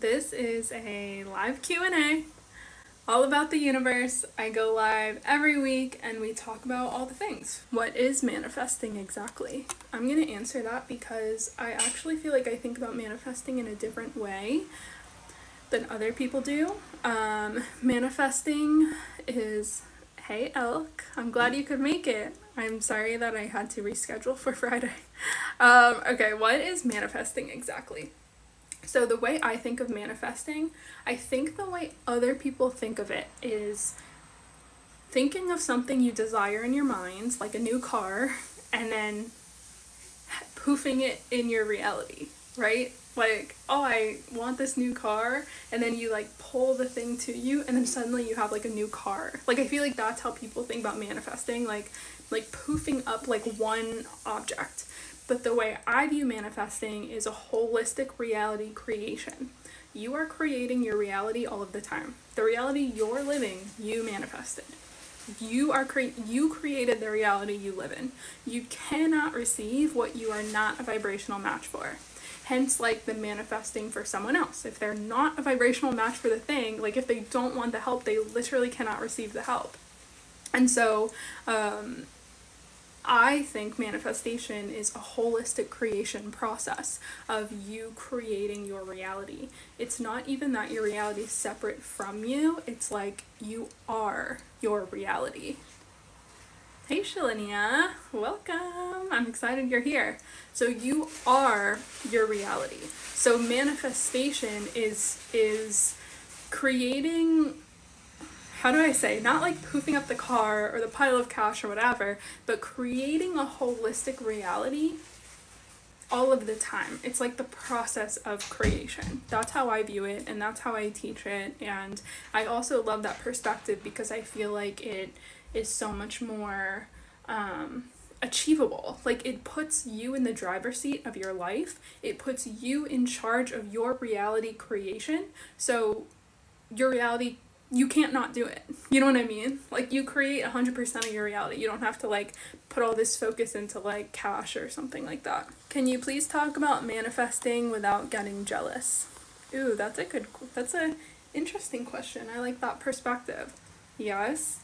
This is a live Q&A all about the universe. I go live every week and we talk about all the things. What is manifesting exactly? I'm going to answer that because I actually feel like I think about manifesting in a different way than other people do. Manifesting is, hey Elk, I'm glad you could make it. I'm sorry that I had to reschedule for Friday. Okay, what is manifesting exactly? So the way I think of manifesting, I think the way other people think of it is thinking of something you desire in your mind, like a new car, and then poofing it in your reality, right? Like, oh, I want this new car, and then you like pull the thing to you, and then suddenly you have like a new car. Like, I feel like that's how people think about manifesting, like poofing up like one object. But the way I view manifesting is a holistic reality creation. You are creating your reality all of the time. The reality you're living, you manifested. You created the reality you live in. You cannot receive what you are not a vibrational match for. Hence, like the manifesting for someone else. If they're not a vibrational match for the thing, like if they don't want the help, they literally cannot receive the help. And so, I think manifestation is a holistic creation process of you creating your reality. It's not even that your reality is separate from you. It's like you are your reality. Hey Shalinia, welcome. I'm excited you're here. So you are your reality. So manifestation is creating, how do I say, not like poofing up the car or the pile of cash or whatever, but creating a holistic reality all of the time. It's like the process of creation. That's how I view it, and that's how I teach it. And I also love that perspective because I feel like it is so much more achievable. Like, it puts you in the driver's seat of your life. It puts you in charge of your reality creation. So your reality, you can't not do it. You know what I mean? Like, you create 100% of your reality. You don't have to like put all this focus into like cash or something like that. Can you please talk about manifesting without getting jealous? Ooh, that's a interesting question. I like that perspective. Yes.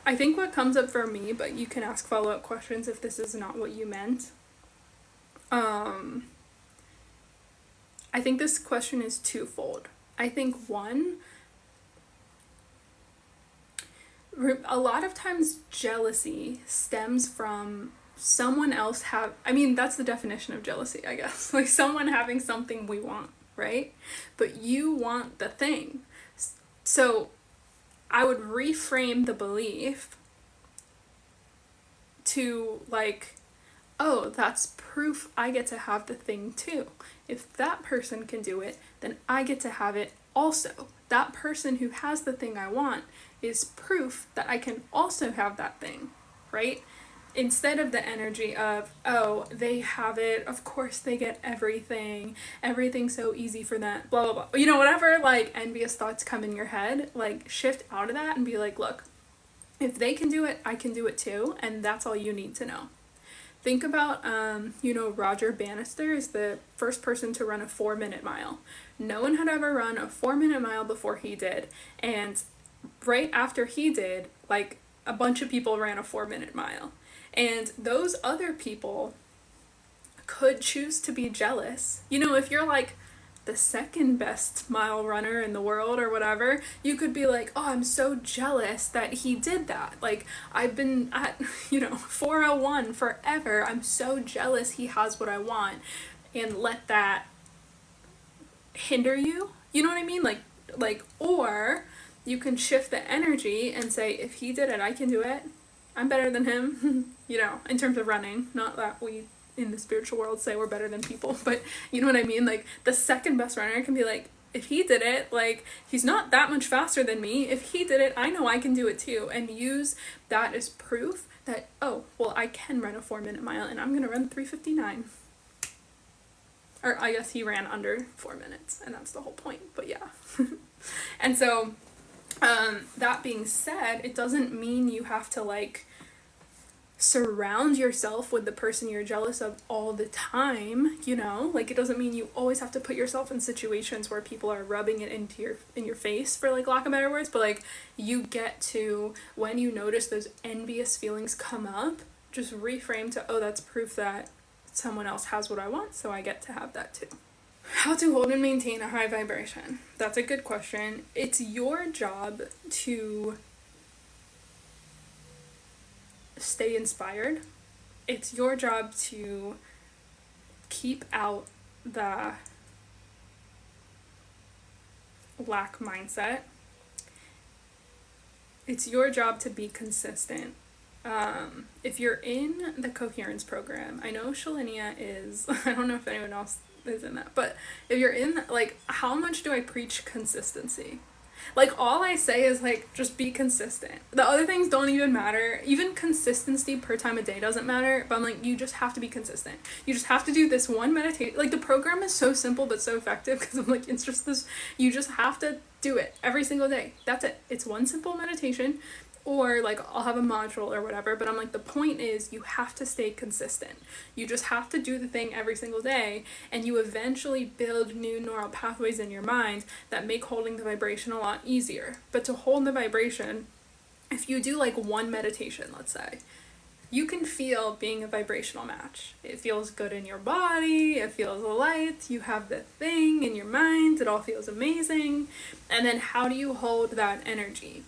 I think what comes up for me, but you can ask follow-up questions if this is not what you meant. I think this question is twofold. I think one, a lot of times jealousy stems from someone else that's the definition of jealousy, I guess. Like someone having something we want, right? But you want the thing. So I would reframe the belief to like, oh, that's proof I get to have the thing too. If that person can do it, then I get to have it also. That person who has the thing I want is proof that I can also have that thing, right? Instead of the energy of, oh, they have it, of course they get everything's so easy for them, blah, blah, blah. You know, whatever, like, envious thoughts come in your head, like, shift out of that and be like, look, if they can do it, I can do it too, and that's all you need to know. Think about, Roger Bannister is the first person to run a 4-minute mile. No one had ever run a 4-minute mile before he did, and right after he did, like, a bunch of people ran a 4-minute mile. And those other people could choose to be jealous. You know, if you're like the second best mile runner in the world or whatever, you could be like, oh, I'm so jealous that he did that. Like, I've been at, 401 forever. I'm so jealous he has what I want. And let that hinder you. You know what I mean? Like, or you can shift the energy and say, if he did it, I can do it. I'm better than him, in terms of running. Not that we in the spiritual world say we're better than people, but you know what I mean? Like, the second best runner can be like, if he did it, like, he's not that much faster than me. If he did it, I know I can do it too. And use that as proof that, oh, well, I can run a 4-minute mile and I'm going to run 3:59. Or I guess he ran under 4 minutes, and that's the whole point, but yeah. And so, that being said, it doesn't mean you have to like surround yourself with the person you're jealous of all the time, you know? Like, it doesn't mean you always have to put yourself in situations where people are rubbing it in your face, for like lack of better words, but like, you get to, when you notice those envious feelings come up, just reframe to, oh, that's proof that someone else has what I want, so I get to have that too. How to hold and maintain a high vibration? That's a good question. It's your job to stay inspired. It's your job to keep out the lack mindset. It's your job to be consistent. If you're in the coherence program, I know Shalinia is, I don't know if anyone else is in that, but if you're in, like, how much do I preach consistency? Like, all I say is, like, just be consistent. The other things don't even matter. Even consistency per time of day doesn't matter, but I'm like, you just have to be consistent. You just have to do this one meditation. Like, the program is so simple but so effective, because I'm like, it's just this, you just have to do it every single day. That's it. It's one simple meditation. Or like, I'll have a module or whatever, but I'm like, the point is you have to stay consistent. You just have to do the thing every single day, and you eventually build new neural pathways in your mind that make holding the vibration a lot easier. But to hold the vibration, if you do like one meditation, let's say, you can feel being a vibrational match. It feels good in your body, it feels light, you have the thing in your mind, it all feels amazing. And then how do you hold that energy?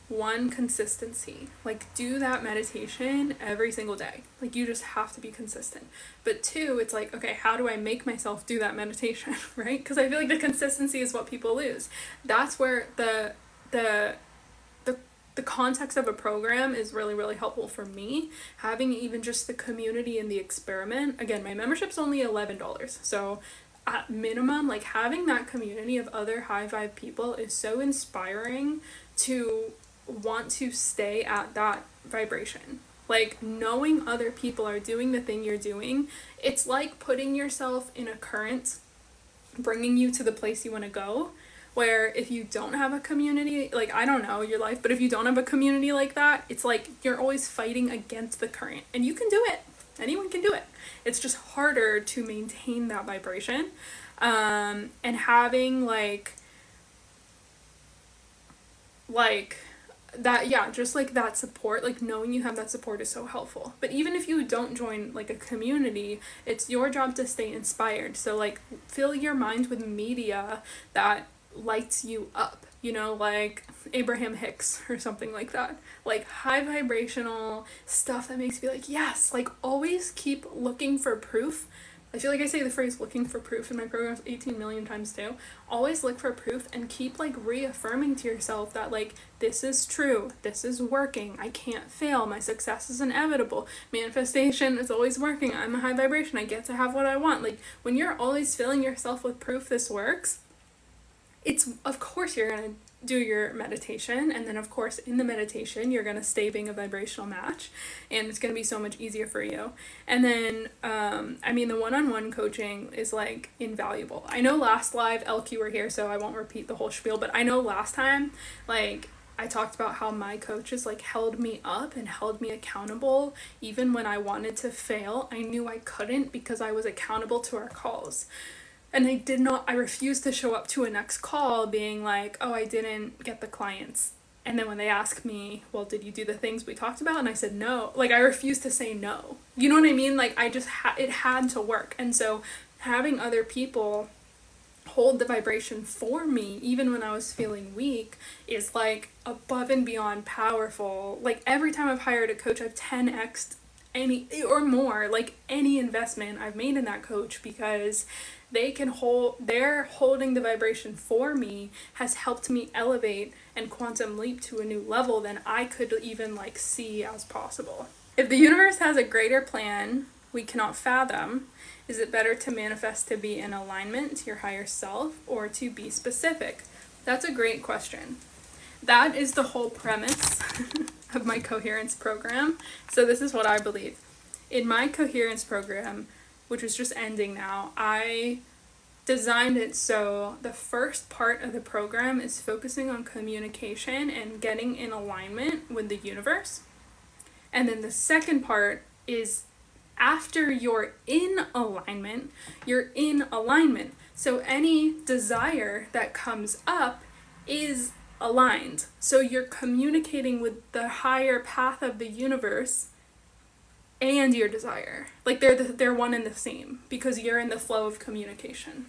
One, consistency. Like, do that meditation every single day. Like, you just have to be consistent. But two, it's like, okay, how do I make myself do that meditation, right? Because I feel like the consistency is what people lose. That's where the context of a program is really, really helpful for me. Having even just the community and the experiment. Again, my membership's only $11. So at minimum, like, having that community of other high vibe people is so inspiring to want to stay at that vibration. Like, knowing other people are doing the thing you're doing, it's like putting yourself in a current bringing you to the place you want to go, where if you don't have a community, like, I don't know your life, but if you don't have a community like that, it's like you're always fighting against the current. And you can do it. Anyone can do it. It's just harder to maintain that vibration. And having like that, yeah, just like that support, like knowing you have that support is so helpful. But even if you don't join like a community, it's your job to stay inspired. So like, fill your mind with media that lights you up, you know, like Abraham Hicks or something like that. Like high vibrational stuff that makes you be like, yes, like always keep looking for proof. I feel like I say the phrase looking for proof in my programs 18 million times too. Always look for proof and keep like reaffirming to yourself that like, this is true, this is working, I can't fail, my success is inevitable, manifestation is always working, I'm a high vibration, I get to have what I want. Like, when you're always filling yourself with proof this works, it's, of course you're gonna do your meditation, and then of course in the meditation you're gonna stay being a vibrational match, and it's gonna be so much easier for you. And then I mean, the one-on-one coaching is like invaluable. I know last live LQ were here, so I won't repeat the whole spiel, but I know last time like I talked about how my coaches like held me up and held me accountable even when I wanted to fail. I knew I couldn't because I was accountable to our calls. And I refused to show up to a next call being like, oh, I didn't get the clients. And then when they asked me, well, did you do the things we talked about? And I said no. Like, I refused to say no. You know what I mean? Like, I just it had to work. And so having other people hold the vibration for me, even when I was feeling weak, is like above and beyond powerful. Like, every time I've hired a coach, I've 10x'd any or more, like any investment I've made in that coach, because they're holding the vibration for me has helped me elevate and quantum leap to a new level than I could even like see as possible. If the universe has a greater plan we cannot fathom, is it better to manifest to be in alignment to your higher self or to be specific? That's a great question. That is the whole premise of my coherence program. So this is what I believe. In my coherence program, which is just ending now, I designed it so the first part of the program is focusing on communication and getting in alignment with the universe. And then the second part is after you're in alignment, you're in alignment. So any desire that comes up is aligned. So you're communicating with the higher path of the universe and your desire. Like they're one and the same because you're in the flow of communication.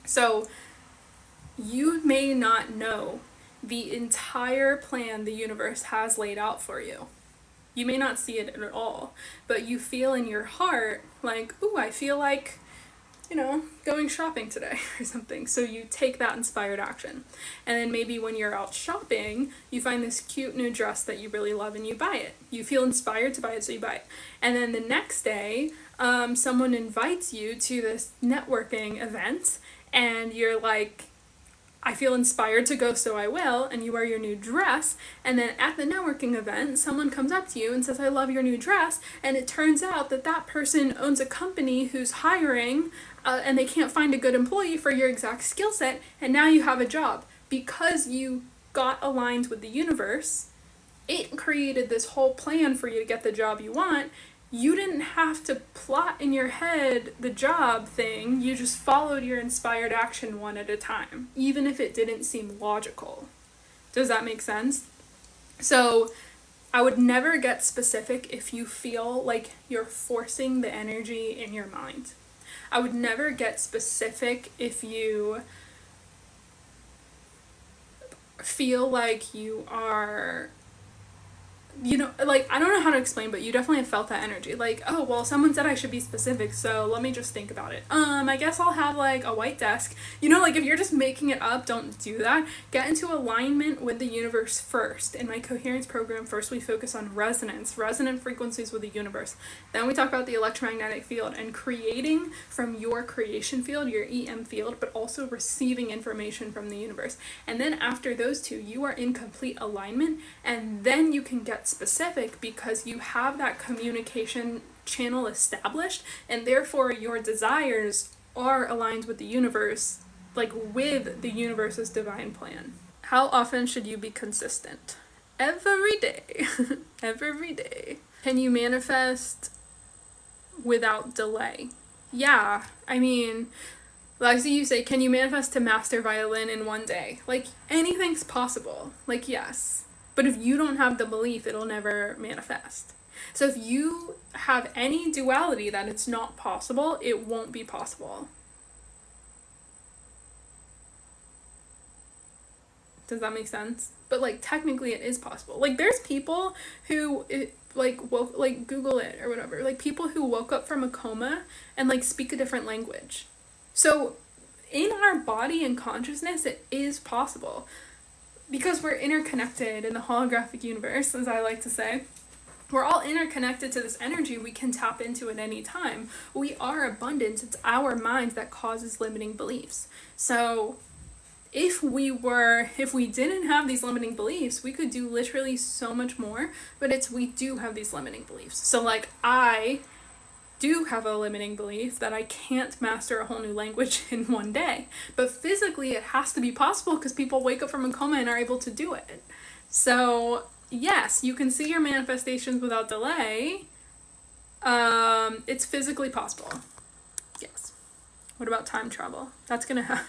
So you may not know the entire plan the universe has laid out for you. You may not see it at all, but you feel in your heart like, ooh, I feel like, going shopping today or something. So you take that inspired action. And then maybe when you're out shopping, you find this cute new dress that you really love and you buy it. You feel inspired to buy it, so you buy it. And then the next day, someone invites you to this networking event and you're like, I feel inspired to go, so I will, and you wear your new dress, and then at the networking event, someone comes up to you and says, I love your new dress, and it turns out that that person owns a company who's hiring, and they can't find a good employee for your exact skill set, and now you have a job. Because you got aligned with the universe, it created this whole plan for you to get the job you want. You didn't have to plot in your head the job thing, you just followed your inspired action one at a time, even if it didn't seem logical. Does that make sense? So I would never get specific if you feel like you're forcing the energy in your mind. I would never get specific if you feel like you are, like, I don't know how to explain, but you definitely have felt that energy. Like, oh, well, someone said I should be specific, so let me just think about it. I guess I'll have, like, a white desk. Like, if you're just making it up, don't do that. Get into alignment with the universe first. In my coherence program, first we focus on resonant frequencies with the universe. Then we talk about the electromagnetic field and creating from your creation field, your EM field, but also receiving information from the universe. And then after those two, you are in complete alignment, and then you can get specific because you have that communication channel established, and therefore your desires are aligned with the universe, like with the universe's divine plan. How often should you be consistent? Every day. Every day. Can you manifest without delay? Yeah, Lexi, you say, can you manifest to master violin in one day? Like, anything's possible. Like, yes. But if you don't have the belief, it'll never manifest. So if you have any duality that it's not possible, it won't be possible. Does that make sense? But like technically it is possible. Like there's people who Google it or whatever. Like people who woke up from a coma and like speak a different language. So in our body and consciousness, it is possible. Because we're interconnected in the holographic universe, as I like to say. We're all interconnected to this energy we can tap into at any time. We are abundance. It's our mind that causes limiting beliefs. So if we didn't have these limiting beliefs, we could do literally so much more, but we do have these limiting beliefs. So like I do have a limiting belief that I can't master a whole new language in one day. But physically it has to be possible because people wake up from a coma and are able to do it. So yes, you can see your manifestations without delay. It's physically possible. Yes. What about time travel? That's gonna have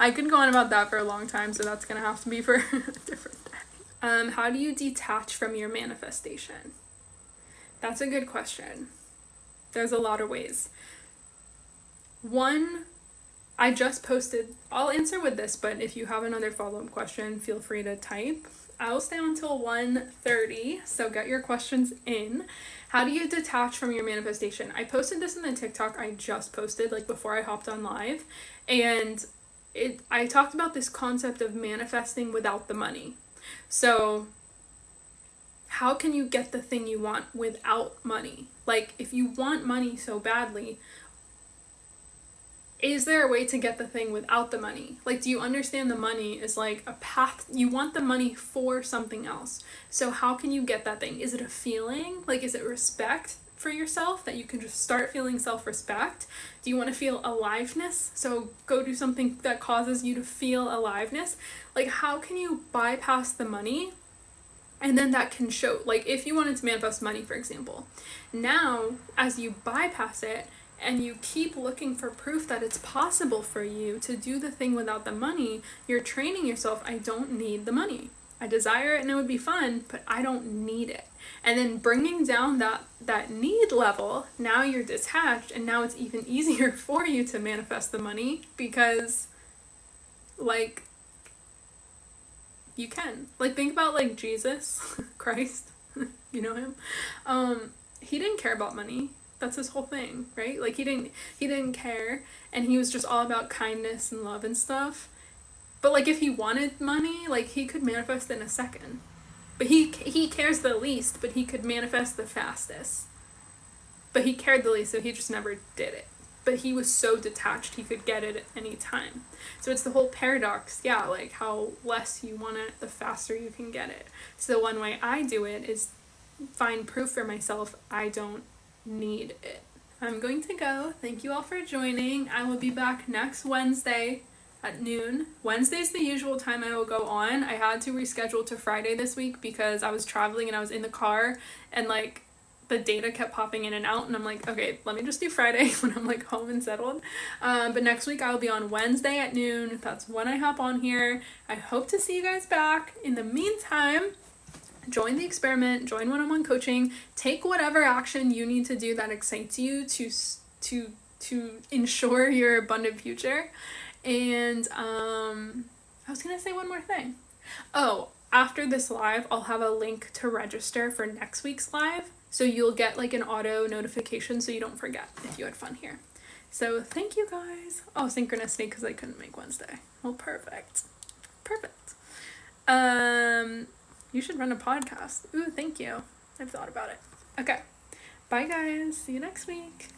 I could go on about that for a long time, so that's gonna have to be for a different day. How do you detach from your manifestation? That's a good question. There's a lot of ways. One, I just posted, I'll answer with this, but if you have another follow-up question, feel free to type. I'll stay until 1:30, so get your questions in. How do you detach from your manifestation? I posted this in the TikTok I just posted, like before I hopped on live, and I talked about this concept of manifesting without the money. So how can you get the thing you want without money? Like, if you want money so badly, is there a way to get the thing without the money? Like, do you understand the money is like a path? You want the money for something else. So how can you get that thing? Is it a feeling? Like, is it respect for yourself that you can just start feeling self-respect? Do you want to feel aliveness? So go do something that causes you to feel aliveness. Like, how can you bypass the money And then that can show, like if you wanted to manifest money, for example, now as you bypass it and you keep looking for proof that it's possible for you to do the thing without the money, you're training yourself, I don't need the money. I desire it and it would be fun, but I don't need it. And then bringing down that need level, now you're detached, and now it's even easier for you to manifest the money because, like, you can. Like, think about, like, Jesus Christ, you know him. He didn't care about money. That's his whole thing, right? Like, he didn't care, and he was just all about kindness and love and stuff. But, like, if he wanted money, like, he could manifest in a second. But he cares the least, but he could manifest the fastest. But he cared the least, so he just never did it. But he was so detached, he could get it at any time. So it's the whole paradox, yeah, like how less you want it, the faster you can get it. So one way I do it is find proof for myself I don't need it. I'm going to go. Thank you all for joining. I will be back next Wednesday at noon. Wednesday's the usual time I will go on. I had to reschedule to Friday this week because I was traveling and I was in the car and like the data kept popping in and out, and I'm like, okay, let me just do Friday when I'm like home and settled. But next week I'll be on Wednesday at noon. That's when I hop on here. I hope to see you guys back. In the meantime, join the experiment, join one-on-one coaching, take whatever action you need to do that excites you to ensure your abundant future. And I was gonna say one more thing. Oh, after this live, I'll have a link to register for next week's live. So you'll get like an auto notification so you don't forget if you had fun here. So thank you guys. Oh, synchronicity because I couldn't make Wednesday. Well, perfect. Perfect. You should run a podcast. Ooh, thank you. I've thought about it. Okay. Bye guys. See you next week.